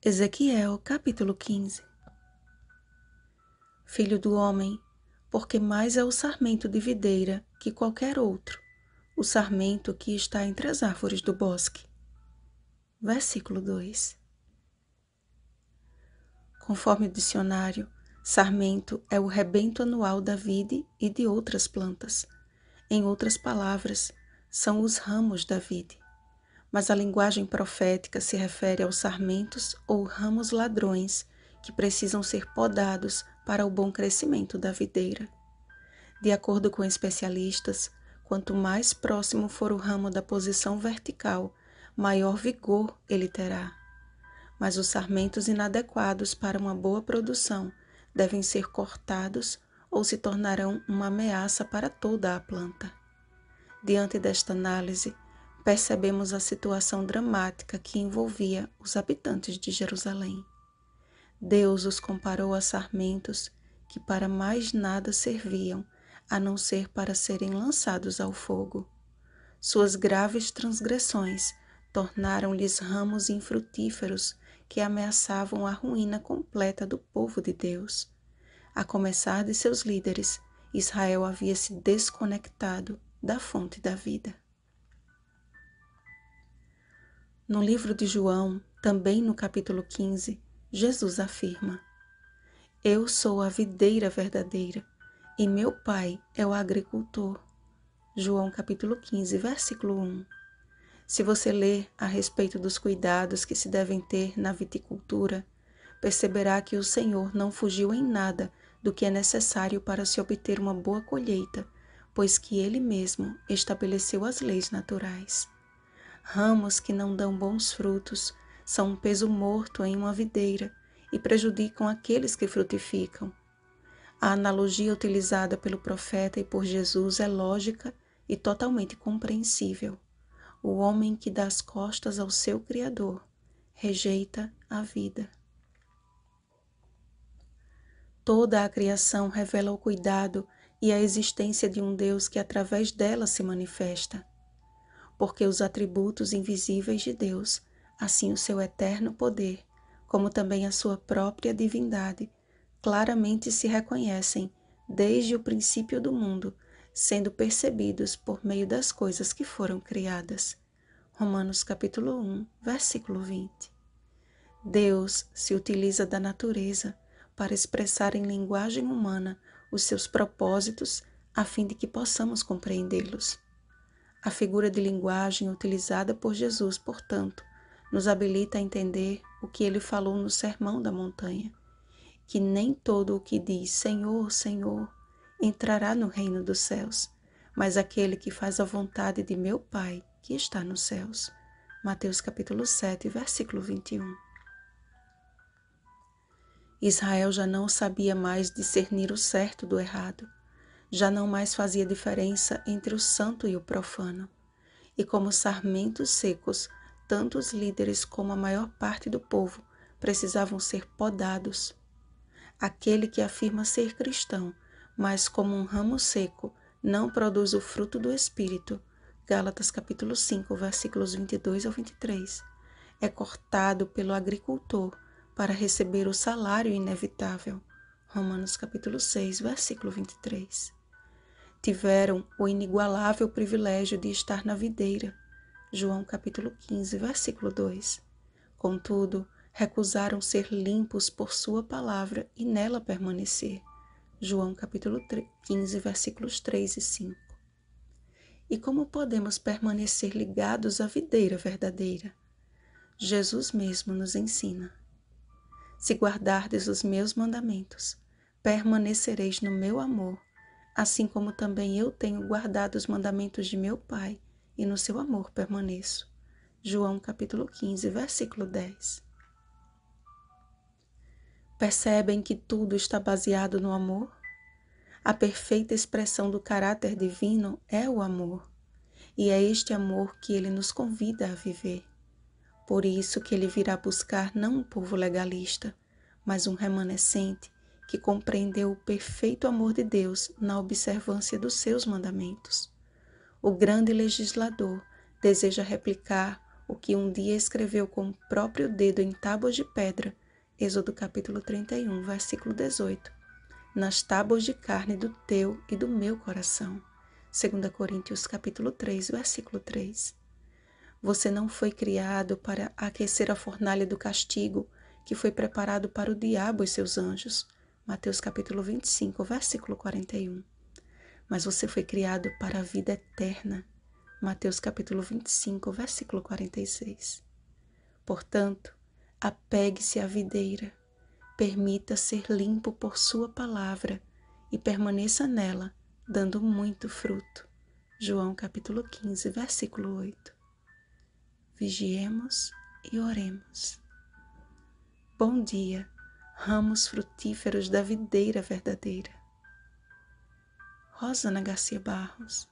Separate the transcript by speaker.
Speaker 1: Ezequiel, capítulo 15. Filho do homem, porque mais é o sarmento de videira que qualquer outro, o sarmento que está entre as árvores do bosque. Versículo 2. Conforme o dicionário, sarmento é o rebento anual da vide e de outras plantas. Em outras palavras, são os ramos da vide. Mas a linguagem profética se refere aos sarmentos ou ramos ladrões que precisam ser podados para o bom crescimento da videira. De acordo com especialistas, quanto mais próximo for o ramo da posição vertical, maior vigor ele terá. Mas os sarmentos inadequados para uma boa produção devem ser cortados ou se tornarão uma ameaça para toda a planta. Diante desta análise, percebemos a situação dramática que envolvia os habitantes de Jerusalém. Deus os comparou a sarmentos que para mais nada serviam, a não ser para serem lançados ao fogo. Suas graves transgressões tornaram-lhes ramos infrutíferos que ameaçavam a ruína completa do povo de Deus. A começar de seus líderes, Israel havia se desconectado da fonte da vida. No livro de João, também no capítulo 15, Jesus afirma: Eu sou a videira verdadeira e meu Pai é o agricultor. João capítulo 15, versículo 1. Se você ler a respeito dos cuidados que se devem ter na viticultura, perceberá que o Senhor não fugiu em nada do que é necessário para se obter uma boa colheita, pois que Ele mesmo estabeleceu as leis naturais. Ramos que não dão bons frutos são um peso morto em uma videira e prejudicam aqueles que frutificam. A analogia utilizada pelo profeta e por Jesus é lógica e totalmente compreensível. O homem que dá as costas ao seu Criador rejeita a vida. Toda a criação revela o cuidado e a existência de um Deus que através dela se manifesta. Porque os atributos invisíveis de Deus, assim o seu eterno poder, como também a sua própria divindade, claramente se reconhecem desde o princípio do mundo, sendo percebidos por meio das coisas que foram criadas. Romanos capítulo 1, versículo 20. Deus se utiliza da natureza para expressar em linguagem humana os seus propósitos a fim de que possamos compreendê-los. A figura de linguagem utilizada por Jesus, portanto, nos habilita a entender o que ele falou no Sermão da Montanha, que nem todo o que diz Senhor, Senhor, entrará no reino dos céus, mas aquele que faz a vontade de meu Pai que está nos céus. Mateus capítulo 7, versículo 21. Israel já não sabia mais discernir o certo do errado. Já não mais fazia diferença entre o santo e o profano. E como sarmentos secos, tanto os líderes como a maior parte do povo precisavam ser podados. Aquele que afirma ser cristão, mas como um ramo seco, não produz o fruto do Espírito, Gálatas capítulo 5, versículos 22 ao 23, é cortado pelo agricultor para receber o salário inevitável, Romanos capítulo 6, versículo 23. Tiveram o inigualável privilégio de estar na videira, João capítulo 15, versículo 2. Contudo, recusaram ser limpos por sua palavra e nela permanecer, João capítulo 15, versículos 3 e 5. E como podemos permanecer ligados à videira verdadeira? Jesus mesmo nos ensina: se guardardes os meus mandamentos, permanecereis no meu amor, assim como também eu tenho guardado os mandamentos de meu Pai, e no seu amor permaneço. João capítulo 15, versículo 10. Percebem que tudo está baseado no amor? A perfeita expressão do caráter divino é o amor, e é este amor que ele nos convida a viver. Por isso que ele virá buscar não um povo legalista, mas um remanescente que compreendeu o perfeito amor de Deus na observância dos seus mandamentos. O grande legislador deseja replicar o que um dia escreveu com o próprio dedo em tábuas de pedra, Êxodo capítulo 31, versículo 18, nas tábuas de carne do teu e do meu coração, 2 Coríntios capítulo 3, versículo 3. Você não foi criado para aquecer a fornalha do castigo que foi preparado para o diabo e seus anjos, Mateus capítulo 25, versículo 41. Mas você foi criado para a vida eterna, Mateus capítulo 25, versículo 46. Portanto, apegue-se à videira, permita ser limpo por sua palavra e permaneça nela, dando muito fruto. João capítulo 15, versículo 8. Vigiemos e oremos. Bom dia, ramos frutíferos da videira verdadeira. Rosana Garcia Barros.